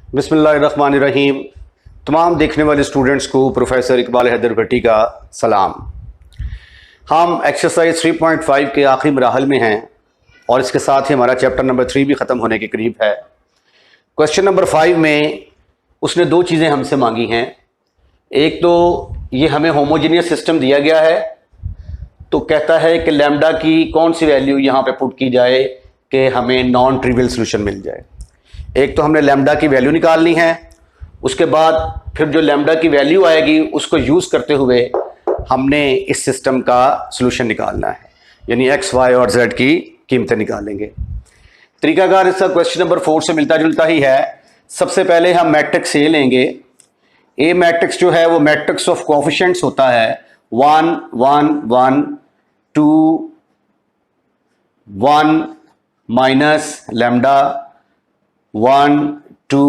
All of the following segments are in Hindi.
बिस्मिल्लाहिर्रहमानिर्रहीम। तमाम देखने वाले स्टूडेंट्स को प्रोफेसर इकबाल हैदर भट्टी का सलाम। हम एक्सरसाइज 3.5 के आखिरी मराहल में हैं और इसके साथ ही हमारा चैप्टर नंबर 3 भी ख़त्म होने के करीब है। क्वेश्चन नंबर 5 में उसने दो चीज़ें हमसे मांगी हैं। एक तो ये हमें होमोजीनियस सिस्टम दिया गया है, तो कहता है कि लैम्डा की कौन सी वैल्यू यहाँ पे पुट की जाए कि हमें नॉन ट्रिवियल सोल्यूशन मिल जाए। एक तो हमने लैम्डा की वैल्यू निकालनी है, उसके बाद फिर जो लैम्डा की वैल्यू आएगी उसको यूज़ करते हुए हमने इस सिस्टम का सोल्यूशन निकालना है, यानी एक्स वाई और जेड की कीमतें निकालेंगे। तरीकाकार इसका क्वेश्चन नंबर 4 से मिलता जुलता ही है। सबसे पहले हम मैट्रिक्स ए लेंगे। ए मैट्रिक्स जो है वो मैट्रिक्स ऑफ कोएफिशिएंट्स होता है 1 1 1 2 1 माइनस लैम्डा 1 2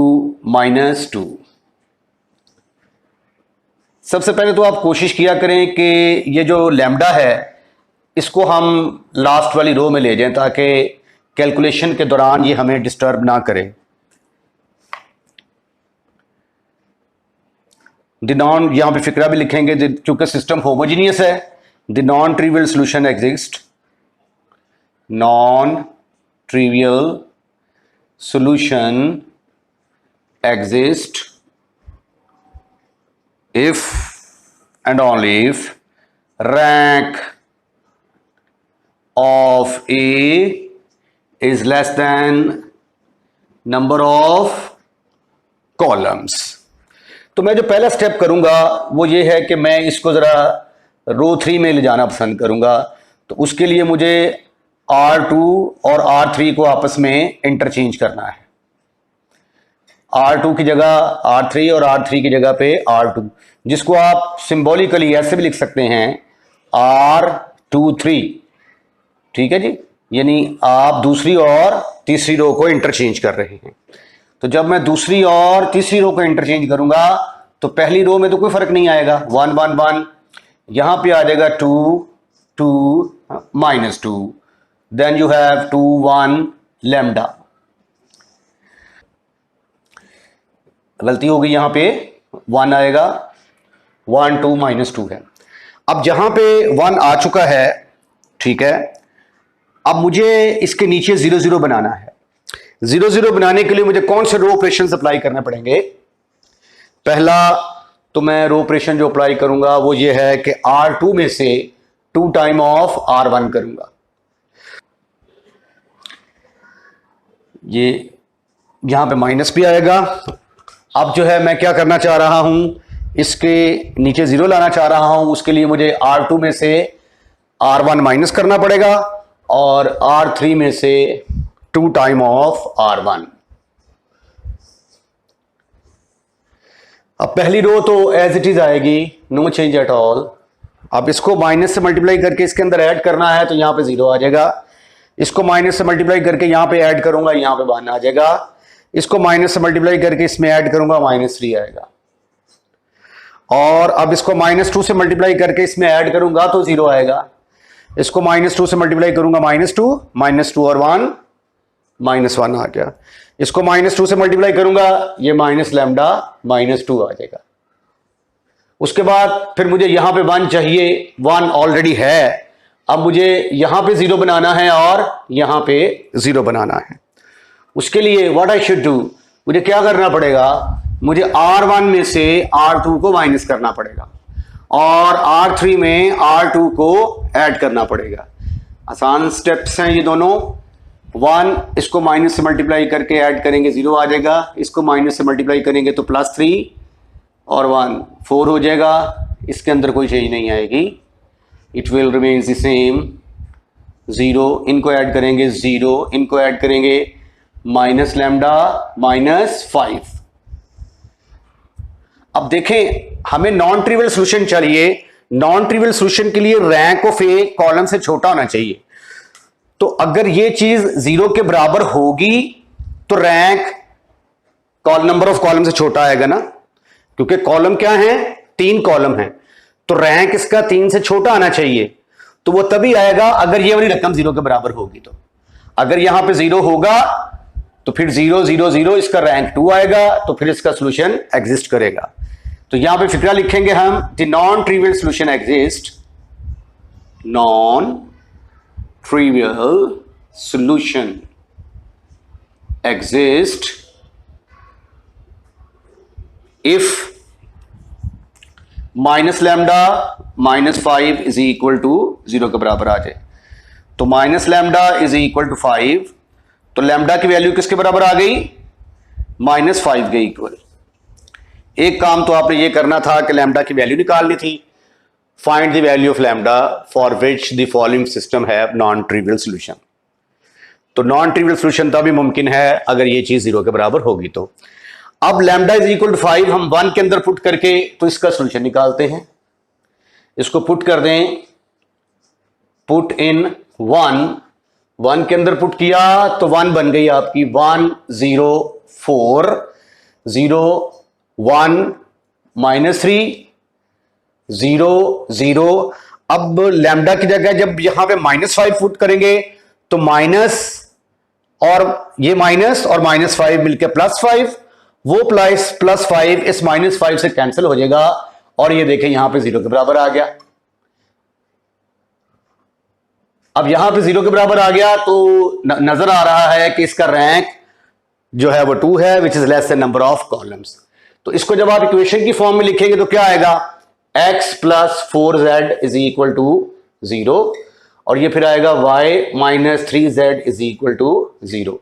माइनस 2। सबसे पहले तो आप कोशिश किया करें कि ये जो लैम्डा है इसको हम लास्ट वाली रो में ले जाएं ताकि कैलकुलेशन के दौरान ये हमें डिस्टर्ब ना करे। यहाँ पे फिक्रा भी लिखेंगे क्योंकि सिस्टम होमोजीनियस है। The non trivial solution exist, non trivial solution exist if and only if rank of A is less than number of columns। तो मैं जो पहला स्टेप करूंगा वो ये है कि मैं इसको ज़रा रो 3 में ले जाना पसंद करूंगा। तो उसके लिए मुझे R2 और R3 को आपस में इंटरचेंज करना है। R2 की जगह R3 और R3 की जगह पे R2, जिसको आप सिंबॉलिकली ऐसे भी लिख सकते हैं R23। ठीक है जी, यानी आप दूसरी और तीसरी रो को इंटरचेंज कर रहे हैं। तो जब मैं दूसरी और तीसरी रो को इंटरचेंज करूंगा तो पहली रो में तो कोई फर्क नहीं आएगा, 1 1 1, यहां पे आ जाएगा 2 2 minus 2, then you have 2 1 lambda। गलती हो गई, यहां पे 1 आएगा, 1 2 माइनस 2 है। अब जहां पे 1 आ चुका है, ठीक है, अब मुझे इसके नीचे 0 0 बनाना है। 0 0 बनाने के लिए मुझे कौन से रो ऑपरेशन अप्लाई करने पड़ेंगे? पहला तो मैं रो ऑपरेशन जो अप्लाई करूंगा वो ये है कि R2 में से 2 टाइम ऑफ R1 करूंगा। ये यहां पे माइनस भी आएगा। अब जो है मैं क्या करना चाह रहा हूं, इसके नीचे 0 लाना चाह रहा हूं। उसके लिए मुझे R2 में से R1 माइनस करना पड़ेगा और R3 में से 2 टाइम ऑफ R1। अब पहली रो तो एज इट इज आएगी, नो चेंज एट ऑल। अब इसको माइनस से मल्टीप्लाई करके इसके अंदर ऐड करना है तो यहां पे 0 आ जाएगा। इसको माइनस से मल्टीप्लाई करके यहां पे ऐड करूंगा, यहां पे 1 आ जाएगा। इसको माइनस से मल्टीप्लाई करके इसमें ऐड करूंगा, -3 आएगा। और अब इसको -2 से मल्टीप्लाई करके इसमें ऐड करूंगा तो 0 आएगा। इसको -2 से मल्टीप्लाई करूंगा, -2 और 1 -1 आ गया। इसको -2 से मल्टीप्लाई करूंगा, ये माइनस लैम्डा -2 आ जाएगा। उसके बाद फिर मुझे यहां पे 1 चाहिए, 1 ऑलरेडी है। अब मुझे यहां पे 0 बनाना है और यहां पे 0 बनाना है। उसके लिए व्हाट आई शुड डू, मुझे क्या करना पड़ेगा, मुझे R1 में से R2 को माइनस करना पड़ेगा और R3 में R2 को ऐड करना पड़ेगा। आसान स्टेप्स हैं ये दोनों। 1 इसको माइनस से मल्टीप्लाई करके ऐड करेंगे, 0 आ जाएगा। इसको माइनस से मल्टीप्लाई करेंगे तो +3 और 1 4 हो जाएगा। इसके अंदर कोई चेंज नहीं आएगी, it will remain the same. 0 इनको ऐड करेंगे, 0 इनको ऐड करेंगे, माइनस लैम्डा -5। अब देखें, हमें नॉन ट्रिवियल सोल्यूशन चाहिए। नॉन ट्रिवियल सोल्यूशन के लिए रैंक ऑफ ए कॉलम से छोटा होना चाहिए। तो अगर ये चीज 0 के बराबर होगी तो रैंक नंबर ऑफ कॉलम से छोटा आएगा ना, क्योंकि कॉलम क्या है, 3 कॉलम है। तो रैंक इसका 3 से छोटा आना चाहिए। तो वो तभी आएगा अगर ये वाली रकम 0 के बराबर होगी। तो अगर यहां पे 0 होगा तो फिर 0 0 0 इसका रैंक 2 आएगा, तो फिर इसका सोल्यूशन एग्जिस्ट करेगा। तो यहां पे फिक्रा लिखेंगे हम, the non trivial solution exist, non trivial solution exist if minus lambda -5 is equal to 0 के बराबर आ जाए। तो minus lambda is equal to 5, तो लैम्डा की वैल्यू किसके बराबर आ गई? -5 के इक्वल। एक काम तो आपने ये करना था कि लैम्डा की वैल्यू निकालनी थी। Find the value of lambda for which the following system have non trivial solution. तो नॉन ट्रिवियल सॉल्यूशन तभी मुमकिन है अगर ये चीज 0 के बराबर होगी। तो अब लैम्डा इज इक्वल टू 5 हम 1 के अंदर पुट करके तो इसका सॉल्यूशन निकालते हैं। इसको पुट कर दें, पुट इन 1 के अंदर पुट किया तो 1 बन गई आपकी 1 0 4 0 1 -3 0 0। अब लैम्डा की जगह जब यहां पे -5 पुट करेंगे तो माइनस और ये माइनस और -5 मिलकर +5, वो +5 इस -5 से कैंसिल हो जाएगा और ये देखें यहां पे 0 के बराबर आ गया। अब यहां पे 0 के बराबर आ गया तो नजर आ रहा है कि इसका रैंक जो है वो 2 है, which is less than number of columns. तो इसको जब आप इक्वेशन की फॉर्म में लिखेंगे तो क्या आएगा? x + 4z is equal to 0 और ये फिर आएगा y - 3z is equal to 0।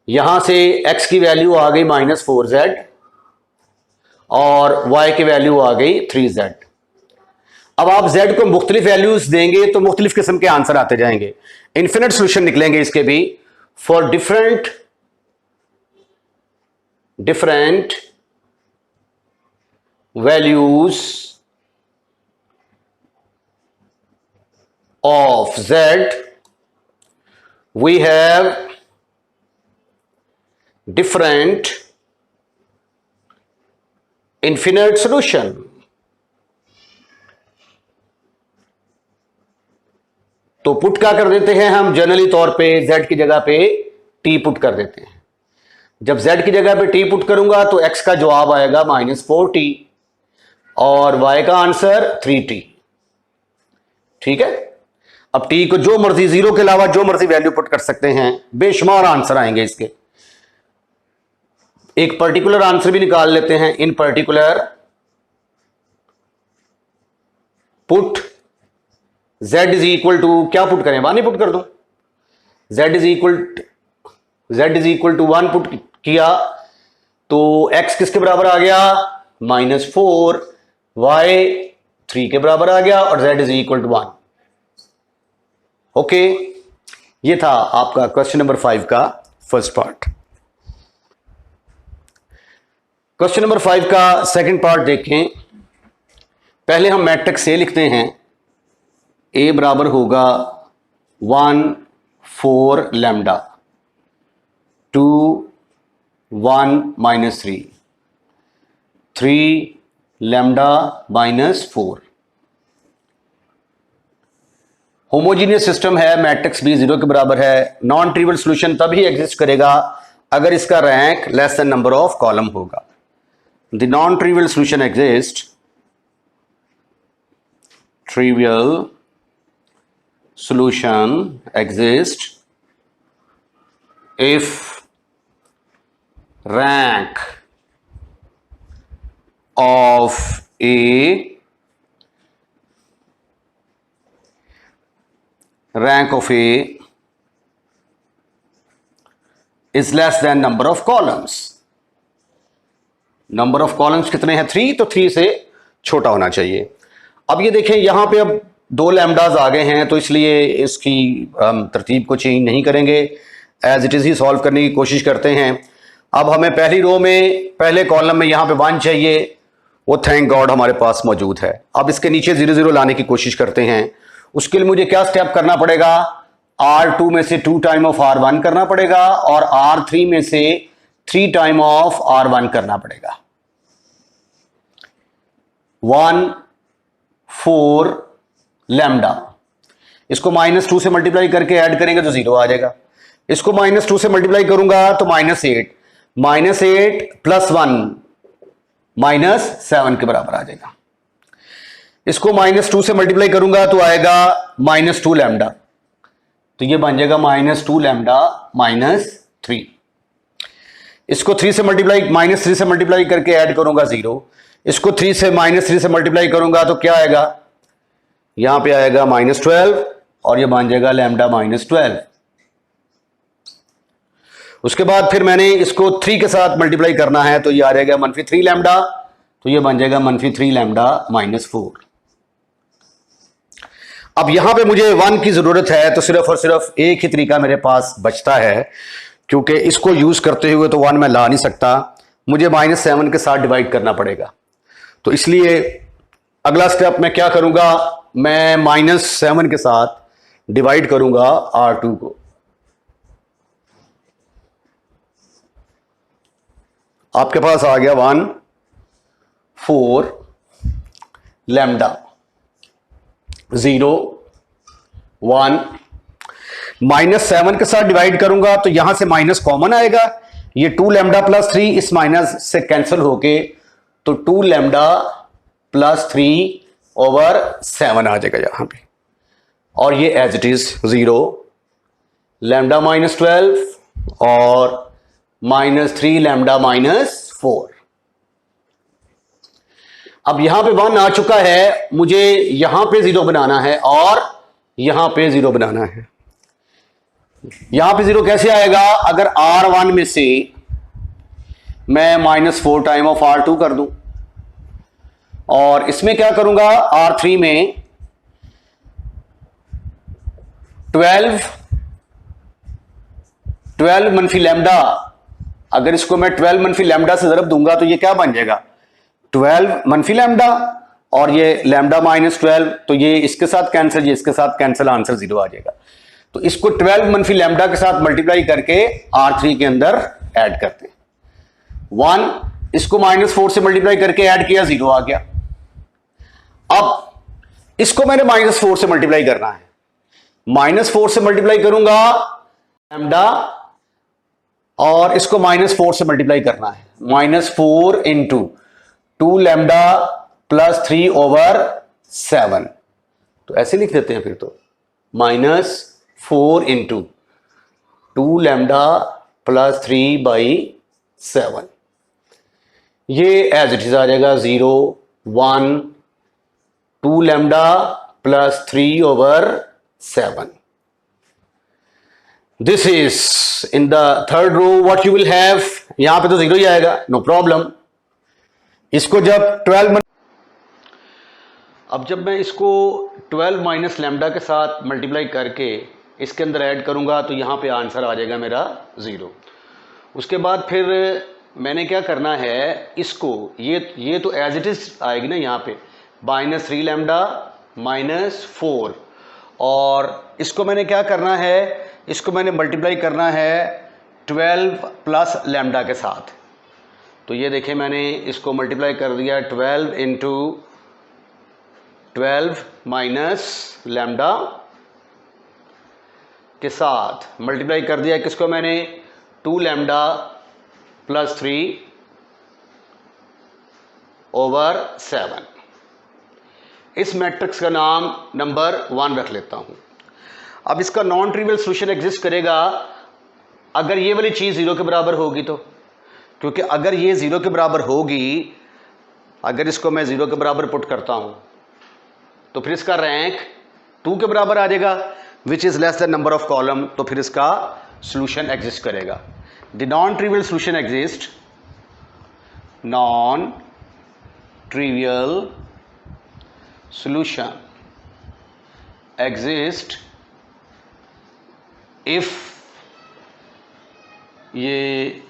यहां से x की वैल्यू आ गई -4z और y की वैल्यू आ गई 3z। अब आप z को मुख्तलिफ वैल्यूज देंगे तो मुख्तलिफ किस्म के आंसर आते जाएंगे, इन्फिनिट सोल्यूशन निकलेंगे इसके भी for different values of z we have different infinite solution। तो पुट क्या कर देते हैं हम जनरली तौर पे z की जगह पे t पुट कर देते हैं। जब z की जगह पे t पुट करूंगा तो x का जवाब आएगा -4t और y का आंसर 3t। ठीक है, अब t को जो मर्जी 0 के अलावा जो मर्जी वैल्यू पुट कर सकते हैं, बेशुमार आंसर आएंगे इसके। एक पर्टिकुलर आंसर भी निकाल लेते हैं। In particular put z is equal to, क्या पुट करें? 1 ही पुट कर दूं। z is equal to 1 put किया तो x किसके बराबर आ गया? -4, y 3 के बराबर आ गया और z is equal to 1। Okay, ये था आपका क्वेश्चन नंबर 5 का फर्स्ट पार्ट। क्वेश्चन नंबर 5 का सेकंड पार्ट देखें। पहले हम मैट्रिक्स ए लिखते हैं। ए बराबर होगा 1 4 लैम्डा 2 1 -3 3 लैम्डा -4। होमोजीनियस सिस्टम है, मैट्रिक्स भी 0 के बराबर है। नॉन ट्रिवियल सॉल्यूशन तभी एग्जिस्ट करेगा अगर इसका rank less than number of column होगा। The non trivial solution exist, trivial solution exists if rank of A is less than number of columns। Number of columns कितने हैं? 3, तो 3 से छोटा होना चाहिए। अब ये देखें यहां पे अब 2 लैम्डाज आ गए हैं तो इसलिए इसकी तरतीब को चेंज नहीं करेंगे, एज इट इज़ ही सॉल्व करने की कोशिश करते हैं। अब हमें पहली रो में पहले कॉलम में यहाँ पे 1 चाहिए, वो थैंक गॉड हमारे पास मौजूद है। अब इसके नीचे 0 0 लाने की कोशिश करते हैं। उसके लिए मुझे क्या स्टेप करना पड़ेगा? R2 में से 2 टाइम ऑफ R1 करना पड़ेगा और R3 में से 3 टाइम ऑफ R1 करना पड़ेगा। 1 4 लैम्डा, इसको -2 से मल्टीप्लाई करके ऐड करेंगे तो 0 आ जाएगा। इसको -2 से मल्टीप्लाई करूंगा तो -8, -8 + 1 -7 के बराबर आ जाएगा। इसको -2 से मल्टीप्लाई करूंगा तो आएगा -2 लैम्डा, तो ये बन जाएगा -2 लैम्डा -3। इसको 3 से मल्टीप्लाई -3 से मल्टीप्लाई करके ऐड करूंगा 0। इसको -3 से मल्टीप्लाई करूंगा तो क्या आएगा, यहां पे आएगा -12 और ये बन जाएगा लैम्डा -12। उसके बाद फिर मैंने इसको 3 के साथ मल्टीप्लाई करना है तो ये आ जाएगा -3 लैम्डा, तो ये बन जाएगा -3 लैम्डा -4। अब यहां पे मुझे 1 की जरूरत है तो सिर्फ और सिर्फ एक ही तरीका मेरे पास बचता है, क्योंकि इसको यूज करते हुए तो 1 मैं ला नहीं सकता, मुझे -7 के साथ डिवाइड करना पड़ेगा। तो इसलिए अगला स्टेप मैं क्या करूंगा, मैं -7 के साथ डिवाइड करूंगा R2 को। आपके पास आ गया 1 4 लैम्डा 0 1। -7 के साथ डिवाइड करूंगा तो यहां से माइनस कॉमन आएगा, ये 2 लैम्डा + 3 इस माइनस से कैंसिल होके तो 2 लैम्डा + 3/7 आ जाएगा यहां पे, और ये एज इट इज 0 लैम्डा -12 और -3 लैम्डा -4। अब यहां पे 1 आ चुका है, मुझे यहां पे 0 बनाना है और यहां पे 0 बनाना है। यहां पे 0 कैसे आएगा, अगर R1 में से मैं -4 टाइम ऑफ R2 कर दूं और इसमें क्या करूंगा, R3 में 12 मनफी लैम्डा, अगर इसको मैं 12 मनफी लैम्डा से ज़रब दूंगा तो ये क्या बन जाएगा, 12 मनफी लैम्डा और ये लैम्डा -12, तो ये इसके साथ कैंसिल, ये इसके साथ कैंसिल, आंसर 0 आ जाएगा। तो इसको 12 मनफी लैम्डा के साथ मल्टीप्लाई करके R3 के अंदर ऐड करते हैं। 1 इसको -4 से मल्टीप्लाई करके ऐड किया, 0 आ गया। अब इसको मैंने -4 से मल्टीप्लाई करना है, -4 से मल्टीप्लाई करूंगा लैम्डा और इसको -4 से मल्टीप्लाई करना है, -4 × 2 लैम्डा + 3/7, तो ऐसे लिख देते हैं फिर तो -4 × 2 लैम्डा + 3/7, ये एज इट इज आ जाएगा 0 1 2 lambda + 3/7। This is in the third row what you will have, यहां पे तो 0 ही आएगा, नो प्रॉब्लम। इसको जब 12 अब जब मैं इसको 12 माइनस लैम्डा के साथ मल्टीप्लाई करके इसके अंदर ऐड करूंगा तो यहाँ पे आंसर आ जाएगा मेरा 0। उसके बाद फिर मैंने क्या करना है, इसको ये तो एज इट इज आएगी ना यहाँ पे, -3 लैम्डा -4, और इसको मैंने क्या करना है, इसको मैंने मल्टीप्लाई करना है 12 प्लस लैम्डा के साथ। तो ये देखें मैंने इसको मल्टीप्लाई कर दिया 12 × 12 माइनस लैम्डा के साथ मल्टीप्लाई कर दिया किसको मैंने, 2 लैम्डा + 3/7। इस मैट्रिक्स का नाम नंबर 1 रख लेता हूं। अब इसका नॉन ट्रिवियल सॉल्यूशन एग्जिस्ट करेगा अगर ये वाली चीज़ 0 के बराबर होगी तो, क्योंकि अगर ये 0 के बराबर होगी, अगर इसको मैं 0 के बराबर पुट करता हूं तो फिर इसका रैंक 2 के बराबर आ जाएगा, which is less than number of column, तो फिर इसका सॉल्यूशन एग्जिस्ट करेगा। The non trivial solution exist, non trivial solution exist if ये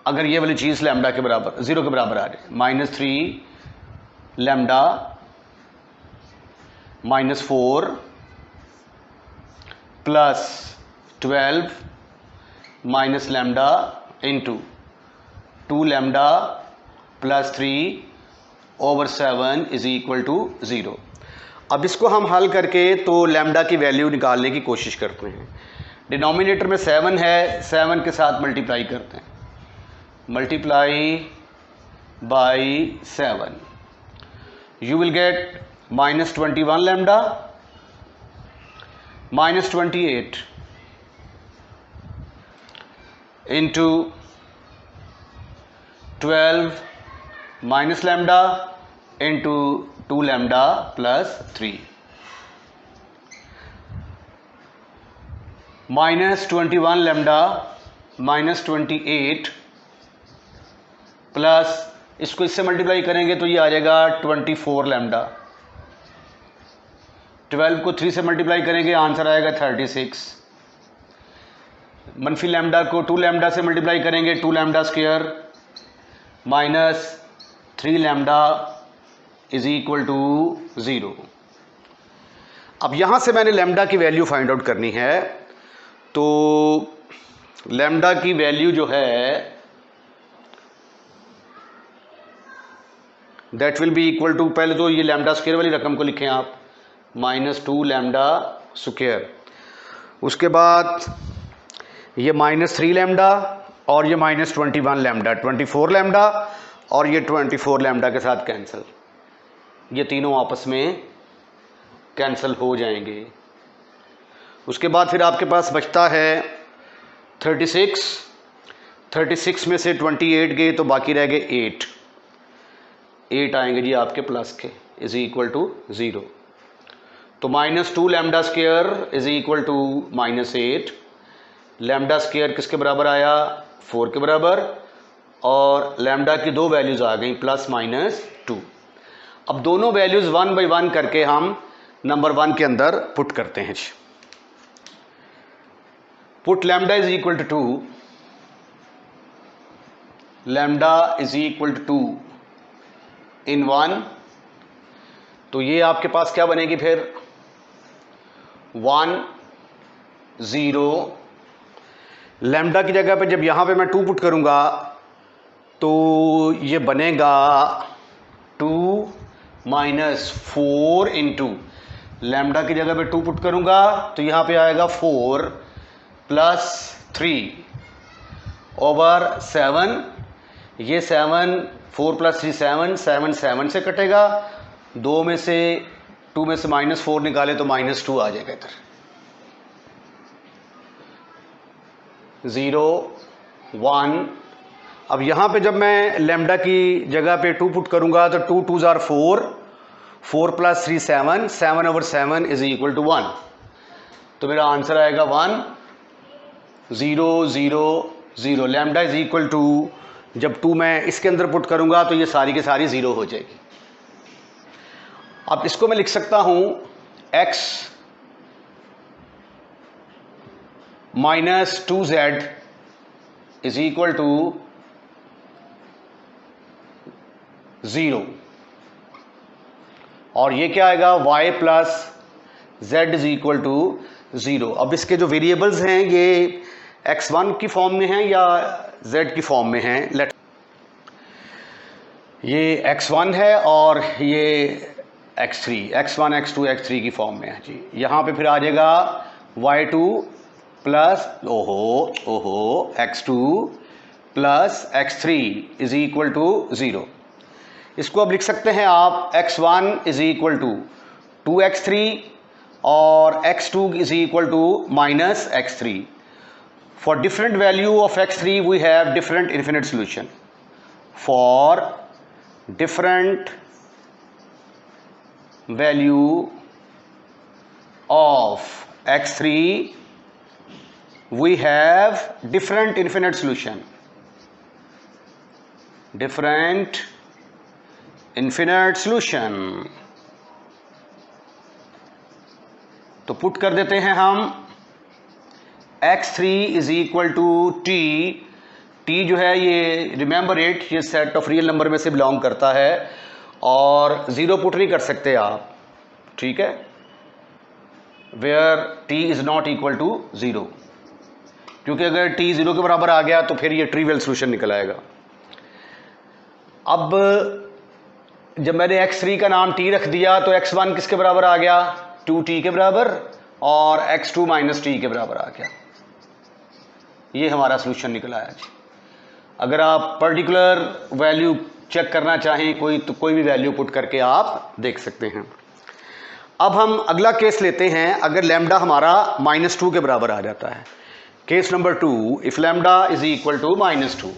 अगर ये वाली चीज़ लैम्डा के बराबर 0 के बराबर आ जाए, -3 लैम्डा -4 + 12 माइनस लैम्डा × 2 लैम्डा + 3/7 = 0। अब इसको हम हल करके तो लैम्डा की वैल्यू निकालने की कोशिश करते हैं। डिनोमिनेटर में 7 है, 7 के साथ मल्टीप्लाई करते हैं, multiply by 7, you will get -21 lambda -28 into 12 minus lambda into 2 lambda plus 3, -21 lambda -28 plus इसको इससे मल्टीप्लाई करेंगे तो ये आ जाएगा 24 लैम्डा, 12 को 3 से मल्टीप्लाई करेंगे आंसर आएगा 36, मनफी लैम्डा को 2 लैम्डा से मल्टीप्लाई करेंगे 2 lambda square -3 lambda is equal to 0। अब यहां से मैंने लैम्डा की वैल्यू फाइंड आउट करनी है, तो लैम्डा की वैल्यू जो है that will be equal to, पहले तो ये लैम्डा स्क्वायर वाली रकम को लिखें आप, -2 लैम्डा स्क्वायर, उसके बाद ये -3 लैम्डा और ये -21 लैम्डा, 24 लैम्डा और ये 24 लैम्डा के साथ कैंसिल, ये तीनों आपस में कैंसिल हो जाएंगे। उसके बाद फिर आपके पास बचता है 36 में से 28 गए तो बाकी रह गए 8 आएंगे जी आपके प्लस के, इज इक्वल टू 0। तो -2 lambda square is equal to -8, lambda square किसके बराबर आया, 4 के बराबर, और लैम्डा की दो वैल्यूज़ आ गई +-2। अब दोनों वैल्यूज़ 1 बाई 1 करके हम नंबर 1 के अंदर पुट करते हैं। Put lambda is equal to 2, lambda is equal to 2 in 1, तो ये आपके पास क्या बनेगी फिर 1 0, लैम्डा की जगह पे जब यहाँ पे मैं 2 पुट करूँगा तो ये बनेगा 2 -4 इंटू, लैम्डा की जगह पे 2 पुट करूँगा तो यहाँ पे आएगा 4 + 3 ओवर 7, ये 7 4 + 3 7, 7 7 से कटेगा, 2 में से 2 में से -4 निकाले तो -2 आ जाएगा इधर, 0 1। अब यहाँ पे जब मैं लैम्डा की जगह पे 2 पुट करूँगा तो 2 2s are 4, 4 + 3 7, 7 over 7 is equal to 1, तो मेरा आंसर आएगा 1 0 0 0, लैम्डा इज इक्वल टू, जब 2 मैं इसके अंदर पुट करूँगा तो ये सारी की सारी 0 हो जाएगी। अब इसको मैं लिख सकता हूँ x -2z is equal to 0, और ये क्या आएगा y + z is equal to 0। अब इसके जो वेरिएबल्स हैं ये x1 की फॉर्म में हैं या z की फॉर्म में हैं, लेट ये x1 है और ये x3, x1 x2 x3 की फॉर्म में है जी। यहाँ पे फिर आ जाएगा y2 plus x2 plus x3 is equal to 0। इसको अब लिख सकते हैं आप x1 is equal to 2x3 और x2 is equal to -x3। For different value of x3 we have different infinite solution, for different value of x3 we have different infinite solution, different infinite solution। तो पुट कर देते हैं हम x3 is equal to t, T जो है ये रिमेंबर इट, ये सेट ऑफ रियल नंबर में से बिलोंग करता है और 0 पुट नहीं कर सकते आप, ठीक है, where t is not equal to 0, क्योंकि अगर टी 0 के बराबर आ गया तो फिर ये ट्रिवियल सॉल्यूशन निकल आएगा। अब जब मैंने x3 का नाम t रख दिया तो x1 किसके बराबर आ गया, 2t के बराबर, और x2 माइनस t के बराबर आ गया। ये हमारा सोल्यूशन निकला है जी। अगर आप पर्टिकुलर वैल्यू चेक करना चाहें कोई, तो कोई भी वैल्यू पुट करके आप देख सकते हैं। अब हम अगला केस लेते हैं, अगर लैम्डा हमारा -2 के बराबर आ जाता है। Case number 2, if lambda is equal to -2,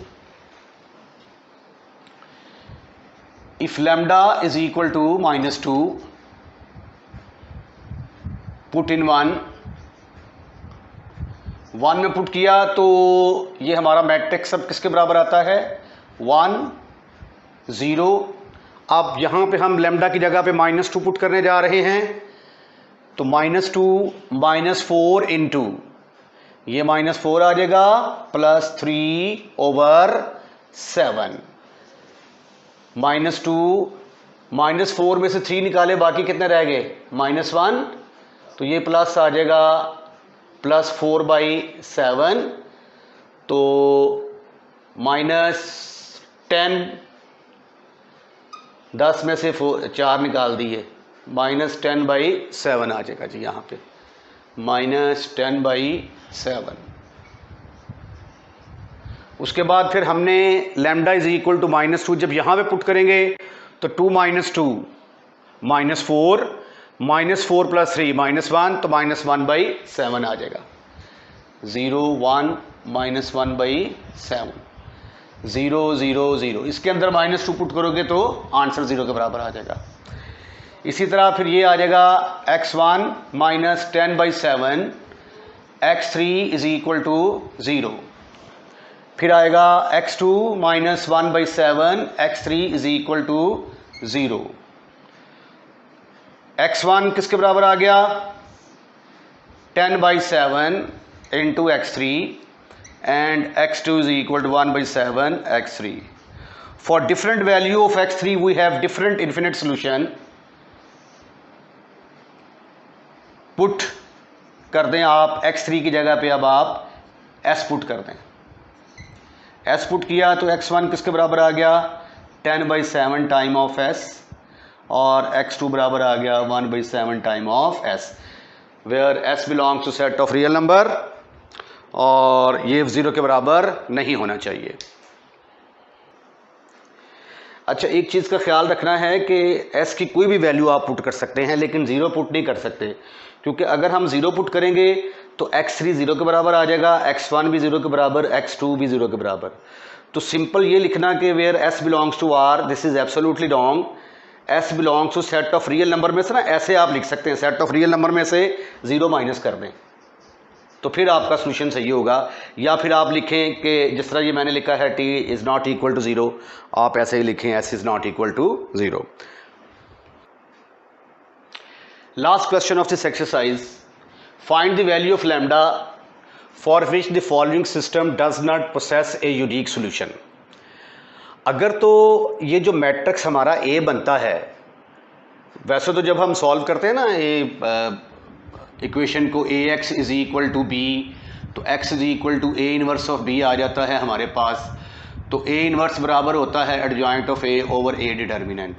if lambda is equal to -2, put in 1 में पुट किया तो ये हमारा मैट्रिक्स अब किसके बराबर आता है, 1 0। अब यहां पे हम लैम्डा की जगह पे -2 पुट करने जा रहे हैं, तो -2 -4 इंटू ये -4 आ जाएगा प्लस 3/7। -2 -4 में से 3 निकाले, बाकी कितने रह गए, -1, तो ये प्लस आ जाएगा प्लस 4/7, तो -10, 10 में से 4 निकाल दिए, -10/7 आ जाएगा जी यहाँ पे, -10/7। उसके बाद फिर हमने लैम्डा इज इक्वल टू -2 जब यहाँ पे पुट करेंगे तो 2 - 2 -4, -4 + 3 -1, तो -1/7 आ जाएगा। 0 1 -1/7, 0 0 0। इसके अंदर -2 पुट करोगे तो आंसर 0 के बराबर आ जाएगा। इसी तरह फिर ये आ जाएगा x1 -10/7, x3 is equal to 0। फिर आएगा x2 -1/7, x3 is equal to 0। x1 किसके बराबर आ गया, 10/7 into x3, and x2 is equal to 1/7 x3. For different value of x3 we have different infinite solution. Put कर दें आप x3 की जगह पे, अब आप s पुट कर दें। s पुट किया तो x1 किसके बराबर आ गया, 10/7 टाइम ऑफ s, और x2 बराबर आ गया 1/7 time of s, where s belongs to set of real number, और ये 0 के बराबर नहीं होना चाहिए। अच्छा, एक चीज़ का ख्याल रखना है कि s की कोई भी वैल्यू आप पुट कर सकते हैं, लेकिन 0 पुट नहीं कर सकते, क्योंकि अगर हम 0 पुट करेंगे तो x3 0 के बराबर आ जाएगा, x1 भी 0 के बराबर, x2 भी 0 के बराबर। तो सिंपल ये लिखना कि where s belongs to r, this is absolutely wrong. s belongs to set of real number में से ना ऐसे आप लिख सकते हैं, सेट ऑफ रियल नंबर में से 0 माइनस कर दें, तो फिर आपका सोल्यूशन सही होगा। या फिर आप लिखें कि जिस तरह ये मैंने लिखा है t is not equal to 0, आप ऐसे ही लिखें s is not equal to 0। Last question of this exercise, find the value of lambda for which the following system does not possess a unique solution. अगर तो ये जो मैट्रिक्स हमारा a बनता है, वैसे तो जब हम सॉल्व करते हैं ना इक्वेशन को, ax is equal to b, तो x is equal to a inverse of b आ जाता है हमारे पास। तो a इनवर्स बराबर होता है adjoint of a over a determinant.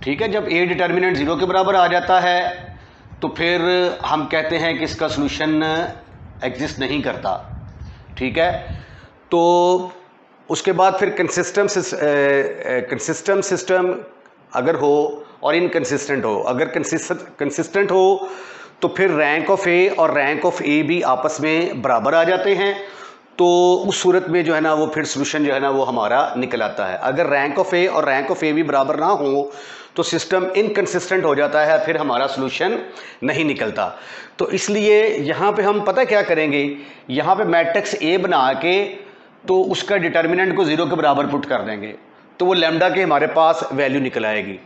ठीक है, जब a डिटर्मिनेंट 0 के बराबर आ जाता है तो फिर हम कहते हैं कि इसका सॉल्यूशन एग्जिस्ट नहीं करता। ठीक है, तो उसके बाद फिर कंसिस्टेंट सिस्टम अगर हो और इनकंसिस्टेंट हो, अगर कंसिस्टेंट हो तो फिर रैंक ऑफ ए और रैंक ऑफ ए भी आपस में बराबर आ जाते हैं, तो उस सूरत में जो है ना वो फिर सोल्यूशन जो है ना वो हमारा निकल आता है। अगर रैंक ऑफ ए और रैंक ऑफ ए भी बराबर ना हो तो सिस्टम इनकंसिस्टेंट हो जाता है, फिर हमारा सोल्यूशन नहीं निकलता। तो इसलिए यहाँ पे हम पता क्या करेंगे, यहाँ पे मैट्रिक्स ए बना के तो उसका डिटर्मिनेंट को 0 के बराबर पुट कर देंगे, तो वो लैम्डा के हमारे पास वैल्यू निकल आएगी।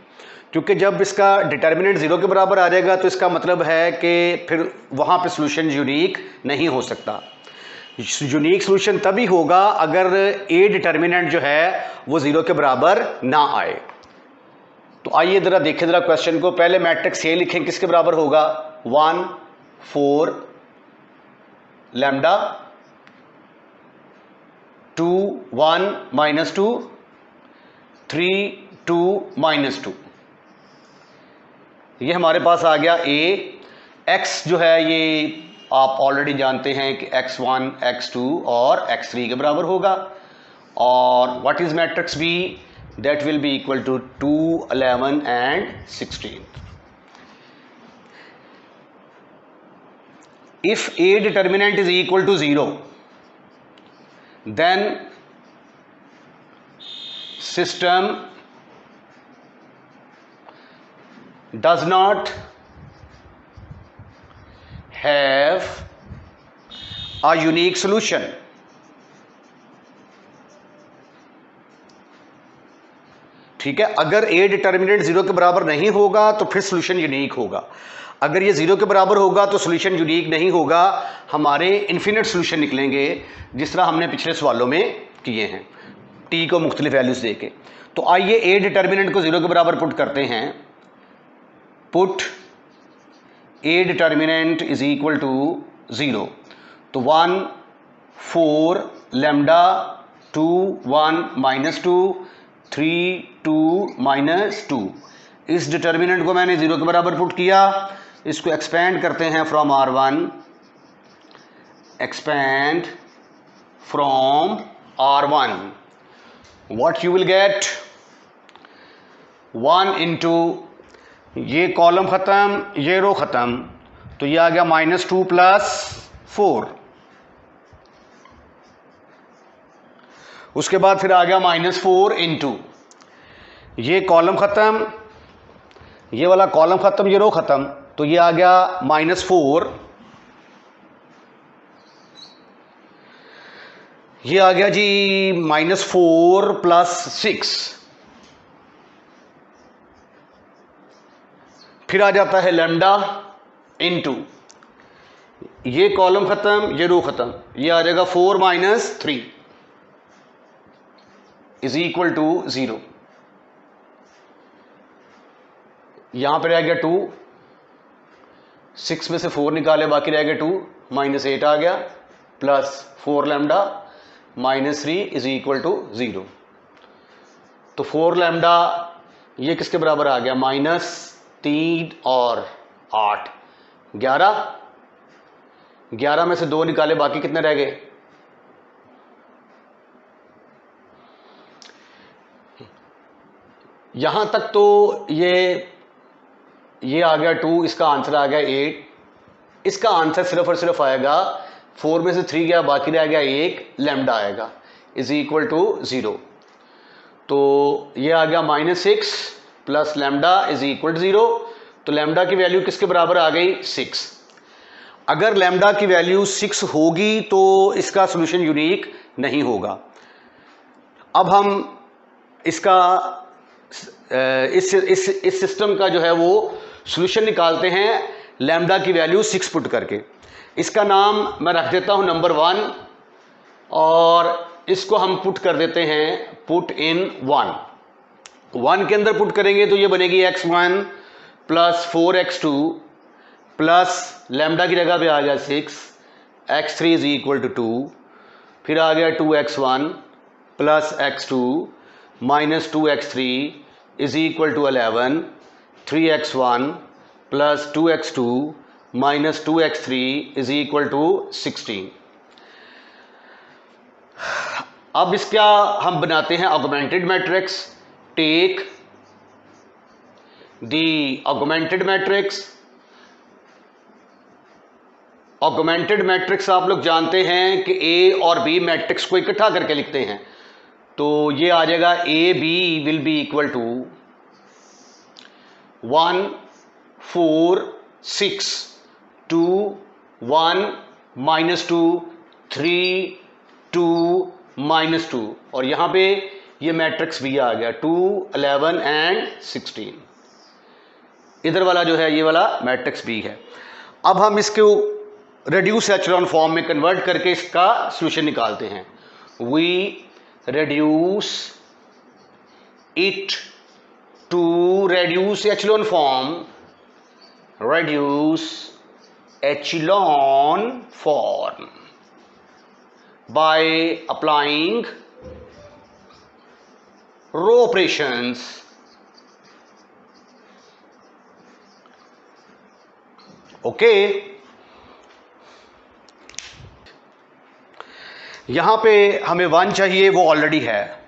क्योंकि जब इसका डिटर्मिनेंट 0 के बराबर आ जाएगा तो इसका मतलब है कि फिर वहाँ पे सॉल्यूशन यूनिक नहीं हो सकता। यूनिक सॉल्यूशन तभी होगा अगर ए डिटर्मिनेंट जो है वो 0 के बराबर ना आए। तो आइए ज़रा देखें ज़रा क्वेश्चन को। पहले मैट्रिक्स ए लिखें, किसके बराबर होगा, 1 4 लैम्डा, 2 1 -2, 3 2 माइनस 2, ये हमारे पास आ गया ए। x जो है ये आप ऑलरेडी जानते हैं कि x1 x2 और x3 के बराबर होगा, और what is matrix B, that will be equal to 2 11 and 16। if a determinant is equal to 0, then system does not have a unique solution. ठीक है, अगर a डिटर्मिनेंट 0 के बराबर नहीं होगा तो फिर सोल्यूशन यूनिक होगा, अगर ये 0 के बराबर होगा तो सोल्यूशन यूनिक नहीं होगा, हमारे इन्फिनिट सोल्यूशन निकलेंगे जिस तरह हमने पिछले सवालों में किए हैं t को मुख्तलिफ वैल्यूज देके। तो आइए a डिटर्मिनेंट को 0 के बराबर पुट करते हैं। Put a determinant is equal to 0, तो 1 4 लैम्डा 2 1 माइनस 2 3 2 माइनस 2, इस डिटर्मिनेंट को मैंने 0 के बराबर पुट किया। इसको एक्सपेंड करते हैं from R1, expand from R1, what you will get 1 into, ये कॉलम ख़त्म ये रो ख़त्म, तो ये आ गया -2 प्लस 4, उसके बाद फिर आ गया -4 इंटू, ये कॉलम ख़त्म ये वाला कॉलम ख़त्म ये रो ख़त्म, तो ये आ गया -4, ये आ गया जी -4 प्लस 6, फिर आ जाता है लैम्डा इंटू, ये कॉलम ख़त्म ये रो ख़त्म, ये आ जाएगा 4 माइनस 3 इज इक्वल टू 0, यहां पर रह गया 2, 6 में से 4 निकाले बाकी रह गया 2, -8 आ गया, plus 4 lambda -3 is equal to 0, तो 4 लैम्डा ये किसके बराबर आ गया, -3 और 8 11, 11 में से 2 निकाले बाकी कितने रह गए, यहां तक तो ये आ गया 2, इसका आंसर आ गया 8, इसका आंसर सिर्फ और सिर्फ आएगा 4 में से 3 गया बाकी रह गया 1 लैम्डा आएगा इज इक्वल टू 0, तो ये आ गया -6 plus lambda is equal to 0, तो लैम्डा की वैल्यू किसके बराबर आ गई 6। अगर लैम्डा की वैल्यू 6 होगी तो इसका सोल्यूशन यूनिक नहीं होगा। अब हम इसका इस सिस्टम का जो है वो सॉल्यूशन निकालते हैं लैम्डा की वैल्यू 6 पुट करके। इसका नाम मैं रख देता हूं नंबर 1, और इसको हम पुट कर देते हैं पुट इन 1 के अंदर पुट करेंगे तो ये बनेगी x1 plus 4x2 plus lambda की जगह पे आ गया 6, x3 इज इक्वल टू 2, फिर आ गया 2x1 plus x2 minus 2x3 is equal to 11, 3x1 plus 2x2 minus 2x3 is equal to 16। अब इसका हम बनाते हैं augmented matrix. Take the augmented matrix. Augmented matrix आप लोग जानते हैं कि ए और बी मैट्रिक्स को इकट्ठा करके लिखते हैं, तो ये आ जाएगा A B will be equal to 1 4 6 2 1 -2 3 2 -2, और यहां पे ये मैट्रिक्स भी आ गया 2 11 एंड 16। इधर वाला जो है ये वाला मैट्रिक्स बी है। अब हम इसको रेड्यूस एचलॉन फॉर्म में कन्वर्ट करके इसका सॉल्यूशन निकालते हैं। We reduce it to reduce echelon form, reduce echelon form by applying row operations okay, यहां पे हमें 1 चाहिए, वो ऑलरेडी है।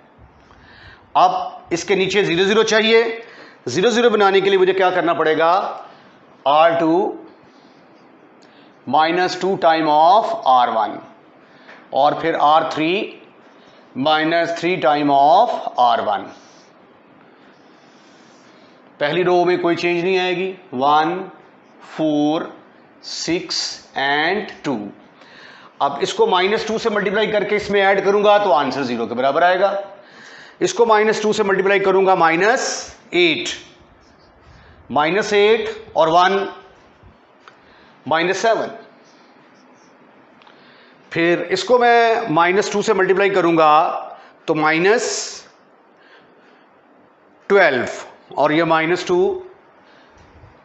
अब इसके नीचे 0 0 चाहिए। 0 0 बनाने के लिए मुझे क्या करना पड़ेगा, R2 -2 टाइम ऑफ R1 और फिर R3 -3 टाइम ऑफ R1। पहली रो में कोई चेंज नहीं आएगी, 1 4 6 एंड 2। अब इसको -2 से मल्टीप्लाई करके इसमें ऐड करूंगा तो आंसर 0 के बराबर आएगा। इसको -2 से मल्टीप्लाई करूंगा -8, -8 और 1 -7। फिर इसको मैं -2 से मल्टीप्लाई करूंगा तो -12 और ये -2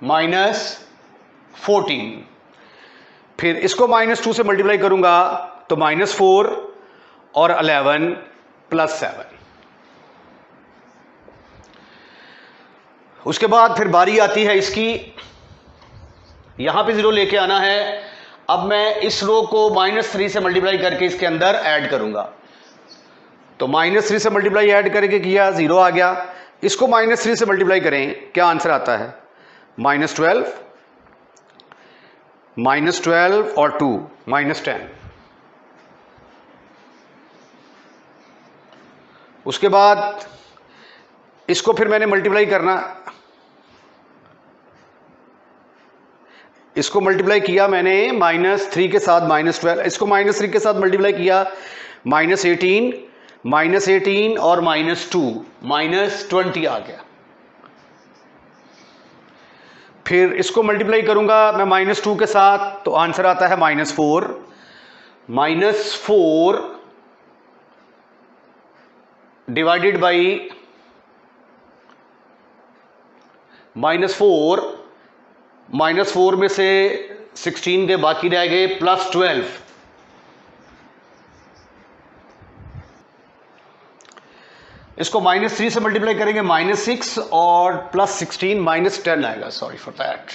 -14। फिर इसको -2 से मल्टीप्लाई करूंगा तो -4 और 11 +7। उसके बाद फिर बारी आती है इसकी, यहां पे 0 लेके आना है। अब मैं इस रो को -3 से मल्टीप्लाई करके इसके अंदर ऐड करूंगा, तो -3 से मल्टीप्लाई ऐड करके किया, 0 आ गया। इसको -3 से मल्टीप्लाई करें, क्या आंसर आता है, -12 और 2 -10। उसके बाद इसको फिर मैंने मल्टीप्लाई करना, इसको मल्टीप्लाई किया मैंने -3 के साथ -12, इसको -3 के साथ मल्टीप्लाई किया -18 और -2 -20 आ गया। फिर इसको मल्टीप्लाई करूंगा मैं -2 के साथ तो आंसर आता है -4 डिवाइडेड बाई -4 में से 16 के बाकी रह गए +12। इसको -3 से मल्टीप्लाई करेंगे -6 और +16 -10 आएगा, सॉरी फॉर दैट,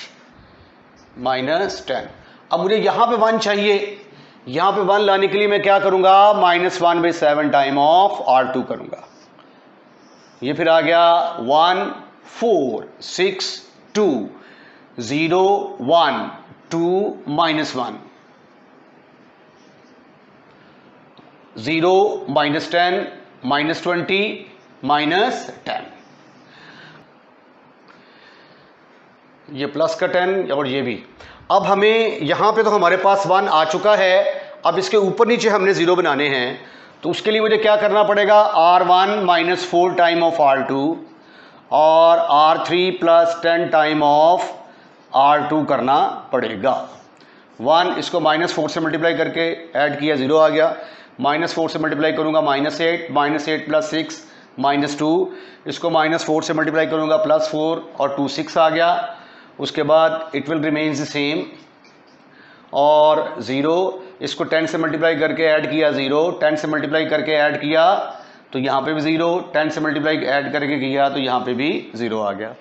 -10। अब मुझे यहां पे 1 चाहिए, यहां पे 1 लाने के लिए मैं क्या करूंगा, -1/7 टाइम ऑफ R2 करूंगा। ये फिर आ गया 1 4 6 2 0 1 2 -1 0 -10 -20 -10। ये प्लस का 10 और ये भी। अब हमें यहां पे तो हमारे पास 1 आ चुका है, अब इसके ऊपर नीचे हमने 0 बनाने हैं, तो उसके लिए मुझे क्या करना पड़ेगा, R1 -4 टाइम ऑफ R2 और R3 +10 टाइम ऑफ R2 करना पड़ेगा। 1 इसको -4 से मल्टीप्लाई करके ऐड किया, 0 आ गया। -4 से मल्टीप्लाई करूंगा -8 + 6 -2, इसको -4 से मल्टीप्लाई करूंगा +4 और 2 6 आ गया। उसके बाद it will remains the same और 0, इसको 10 से मल्टीप्लाई करके ऐड किया 0, 10 से मल्टीप्लाई करके ऐड किया तो यहाँ पे भी 0, 10 से मल्टीप्लाई ऐड करके किया तो यहाँ पे भी 0 आ गया।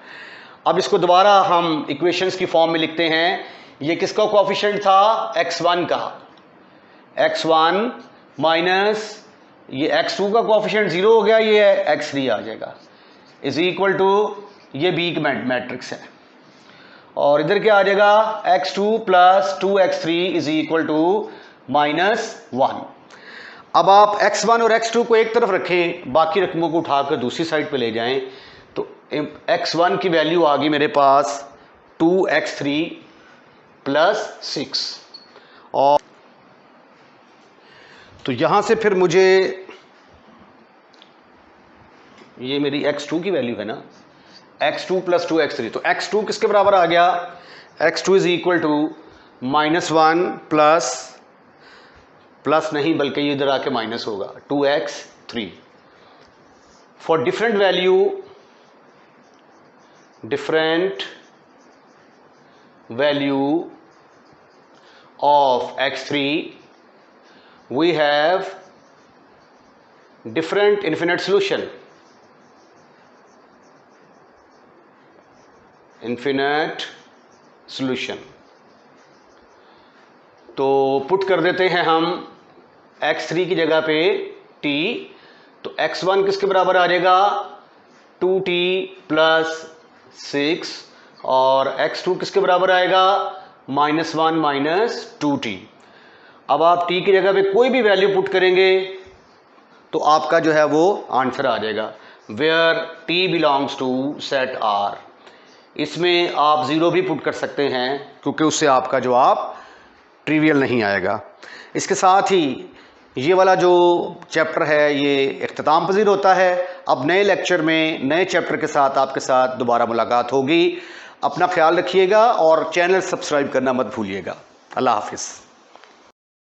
अब इसको दोबारा हम इक्वेशंस की फॉर्म में लिखते हैं। ये किसका कोएफिशिएंट था, x1 का, x1 माइनस ये x2 का कोएफिशिएंट 0 हो गया, ये x3 आ जाएगा, इज इक्वल टू ये बी मैट्रिक्स है। और इधर क्या आ जाएगा, x2 + 2x3 is equal to -1। अब आप x1 और x2 को एक तरफ रखें, बाकी रकमों को उठाकर दूसरी साइड पे ले जाएं, तो x1 की वैल्यू आ गई मेरे पास 2x3 + 6। और तो यहां से फिर मुझे ये मेरी x2 की वैल्यू है ना, x2 + 2x3, तो x2 किसके बराबर आ गया, x2 is equal to -1 plus नहीं बल्कि ये इधर आके माइनस होगा 2x3 for different value of x3 we have different infinite solution, तो पुट कर देते हैं हम x3 की जगह पे t, तो x1 किसके बराबर आ जाएगा 2t प्लस 6 और x2 किसके बराबर आएगा -1 माइनस 2t। अब आप t की जगह पे कोई भी वैल्यू पुट करेंगे तो आपका जो है वो आंसर आ जाएगा where t belongs to set R। इसमें आप 0 भी पुट कर सकते हैं क्योंकि उससे आपका जवाब ट्रिवियल नहीं आएगा। इसके साथ ही ये वाला जो चैप्टर है ये इख्तिताम पज़ीर होता है। अब नए लेक्चर में नए चैप्टर के साथ आपके साथ दोबारा मुलाकात होगी। अपना ख्याल रखिएगा और चैनल सब्सक्राइब करना मत भूलिएगा। अल्लाह हाफिज़।